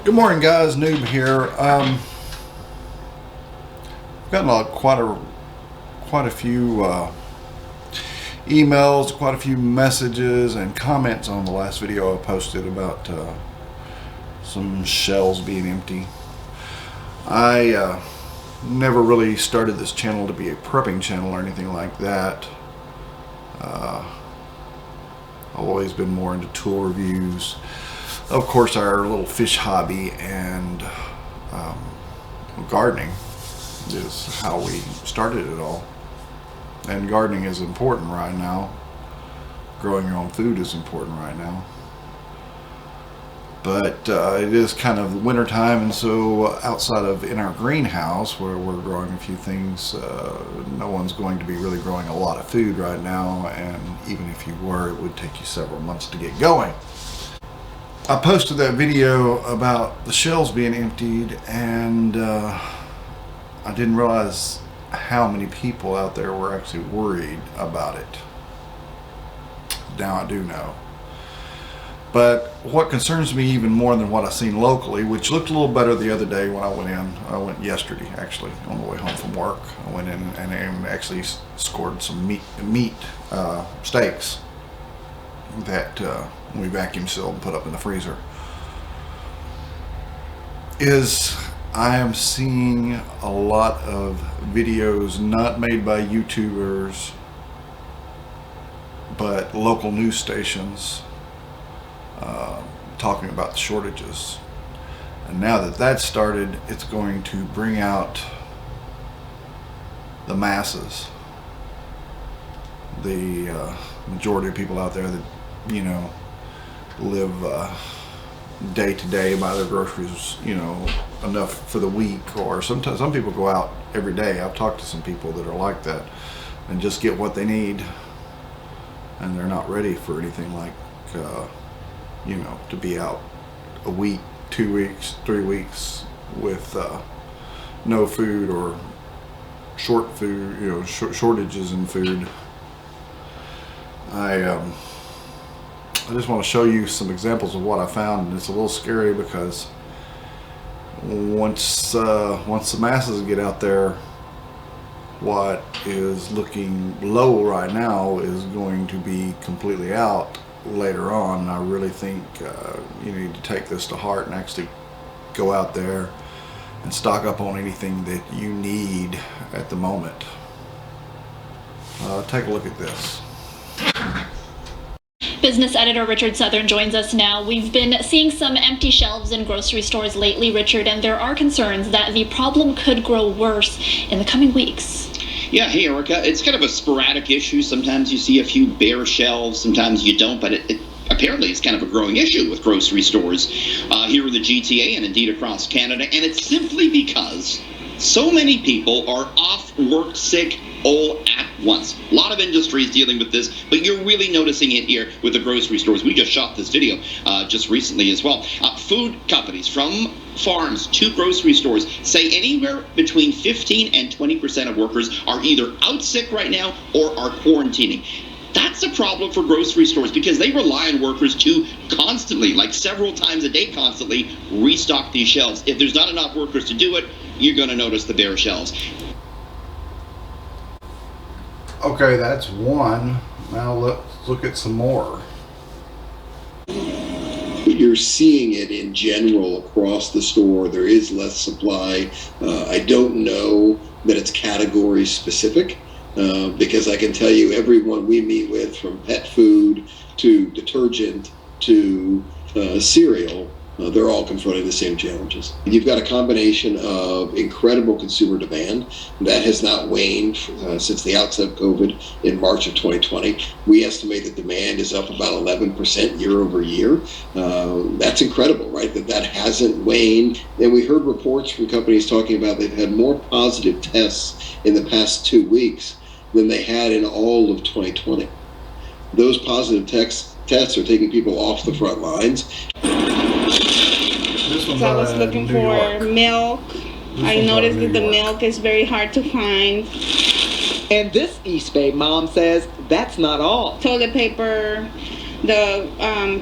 Good morning, guys. Noob here. Gotten quite a few emails, quite a few messages and comments on the last video I posted about some shelves being empty. I never really started this channel to be a prepping channel or anything like that. I've always been more into tool reviews. Of course, our little fish hobby and gardening is how we started it all. And gardening is important right now. Growing your own food is important right now. But it is kind of winter time, and so outside of in our greenhouse where we're growing a few things, no one's going to be really growing a lot of food right now, and even if you were, it would take you several months to get going. I posted that video about the shelves being emptied, and I didn't realize how many people out there were actually worried about it. Now I do know. But what concerns me even more than what I've seen locally, which looked a little better the other day when I went in, I went yesterday actually on the way home from work. I went in and actually scored some meat steaks that we vacuum sealed and put up in the freezer. I am seeing a lot of videos not made by YouTubers but local news stations talking about the shortages. And now that that's started, it's going to bring out the masses, the majority of people out there that, you know, live day to day, buy their groceries, you know, enough for the week, or sometimes some people go out every day. I've talked to some people that are like that and just get what they need, and they're not ready for anything like you know, to be out a week, 2 weeks, 3 weeks with no food or short food, you know, shortages in food. I just want to show you some examples of what I found, and it's a little scary because once the masses get out there, what is looking low right now is going to be completely out later on. I really think you need to take this to heart and actually go out there and stock up on anything that you need at the moment. Take a look at this. Business editor Richard Southern joins us now. We've been seeing some empty shelves in grocery stores lately, Richard, and there are concerns that the problem could grow worse in the coming weeks. Yeah, hey Erica, it's kind of a sporadic issue. Sometimes you see a few bare shelves, sometimes you don't, but apparently it's kind of a growing issue with grocery stores here in the GTA and indeed across Canada, and it's simply because so many people are off work sick all at once. A lot of industries dealing with this, but you're really noticing it here with the grocery stores. We just shot this video just recently as well. Food companies from farms to grocery stores say anywhere between 15 and 20% of workers are either out sick right now or are quarantining. That's a problem for grocery stores because they rely on workers to constantly, like several times a day constantly, restock these shelves. If there's not enough workers to do it, you're going to notice the bare shelves. Okay, that's one. Now let's look at some more. You're seeing it in general across the store. There is less supply. I don't know that it's category specific because I can tell you everyone we meet with, from pet food to detergent to cereal, they're all confronting the same challenges. You've got a combination of incredible consumer demand that has not waned since the outset of COVID in March of 2020. We estimate that demand is up about 11% year over year. That's incredible, right? That hasn't waned. And we heard reports from companies talking about they've had more positive tests in the past 2 weeks than they had in all of 2020. Those positive tests are taking people off the front lines. So I was looking for milk. I noticed that the milk is very hard to find. And this East Bay mom says that's not all. Toilet paper, the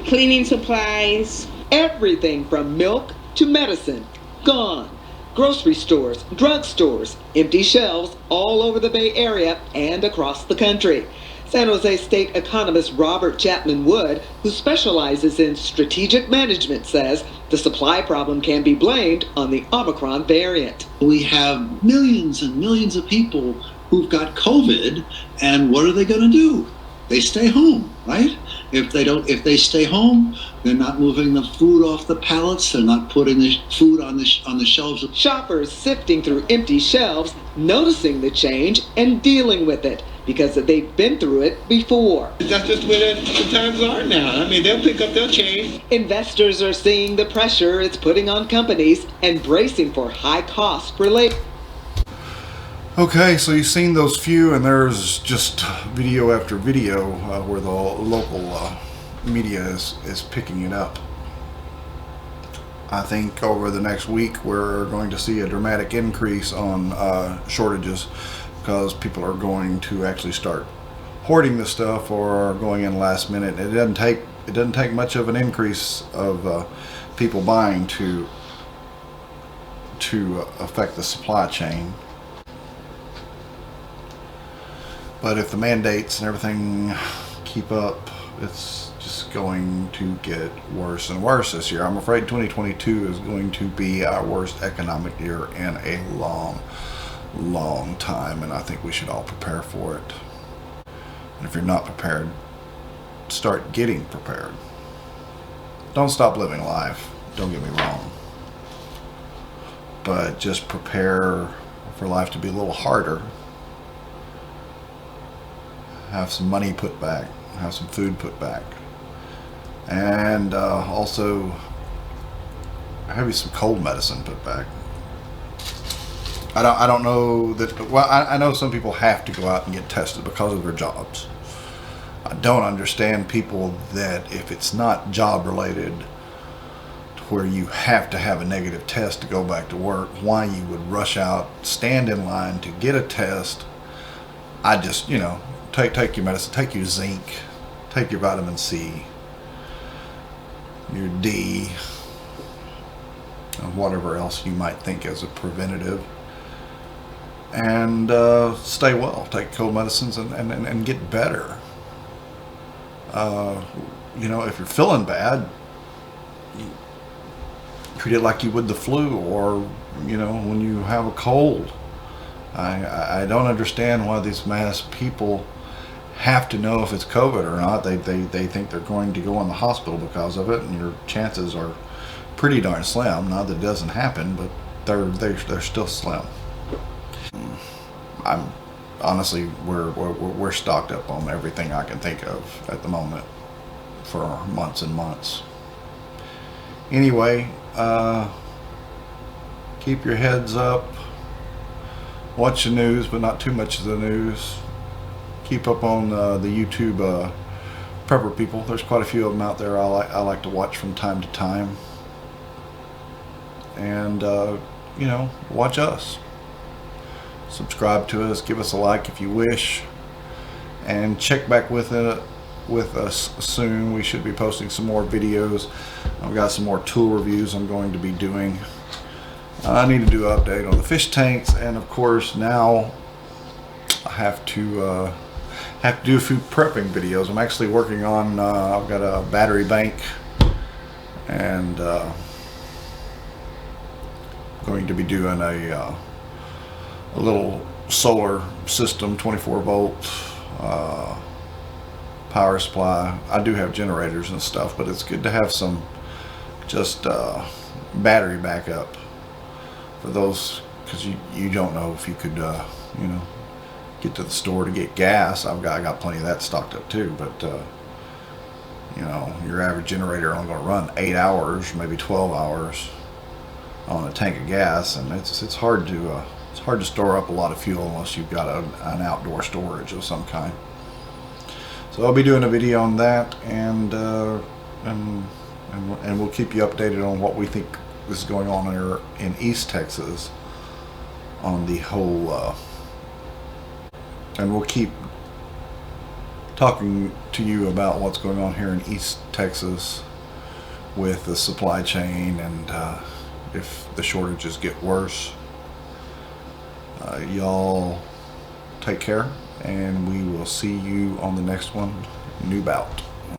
cleaning supplies. Everything from milk to medicine, gone. Grocery stores, drugstores, empty shelves all over the Bay Area and across the country. San Jose State economist Robert Chapman Wood, who specializes in strategic management, says the supply problem can be blamed on the Omicron variant. We have millions and millions of people who've got COVID, and what are they going to do? They stay home, right? If they stay home, they're not moving the food off the pallets. They're not putting the food on the shelves. Shoppers sifting through empty shelves, noticing the change and dealing with it because they've been through it before. That's just where the times are now. I mean, they'll pick up, they'll change. Investors are seeing the pressure it's putting on companies and bracing for high costs for labor. Okay, so you've seen those few, and there's just video after video where the local media is picking it up. I think over the next week we're going to see a dramatic increase on shortages because people are going to actually start hoarding this stuff or going in last minute. It doesn't take much of an increase of people buying to affect the supply chain. But if the mandates and everything keep up, it's just going to get worse and worse this year. I'm afraid 2022 is going to be our worst economic year in a long time, and I think we should all prepare for it. And if you're not prepared, start getting prepared. Don't stop living life, don't get me wrong. But just prepare for life to be a little harder. Have some money put back, have some food put back, and also have you some cold medicine put back. I don't know that. Well, I know some people have to go out and get tested because of their jobs. I don't understand people that if it's not job related, to where you have to have a negative test to go back to work, why you would rush out, stand in line to get a test. I just, take your medicine, take your zinc, take your vitamin C, your D, and whatever else you might think as a preventative, and stay well. Take cold medicines and get better. If you're feeling bad, treat it like you would the flu, or when you have a cold. I don't understand why these mass people have to know if it's COVID or not. They think they're going to go in the hospital because of it, and your chances are pretty darn slim. Not that it doesn't happen, but they're still slim. I'm honestly, we're stocked up on everything I can think of at the moment for months and months. Anyway, keep your heads up. Watch the news, but not too much of the news. Keep up on the YouTube prepper people. There's quite a few of them out there I like to watch from time to time. And watch us. Subscribe to us. Give us a like if you wish. And check back with us soon. We should be posting some more videos. I've got some more tool reviews I'm going to be doing. I need to do an update on the fish tanks, and of course now I have to do a few prepping videos. I'm actually working on, I've got a battery bank, and going to be doing a little solar system, 24 volt power supply. I do have generators and stuff, but it's good to have some just battery backup for those, because you don't know if you could get to the store to get gas. I got plenty of that stocked up too, but your average generator only going to run 8 hours, maybe 12 hours on a tank of gas, and it's hard to store up a lot of fuel unless you've got an outdoor storage of some kind. So I'll be doing a video on that, and we'll keep you updated on what we think is going on here in East Texas on the whole, and we'll keep talking to you about what's going on here in East Texas with the supply chain and if the shortages get worse. Y'all take care, and we will see you on the next one. New Bout.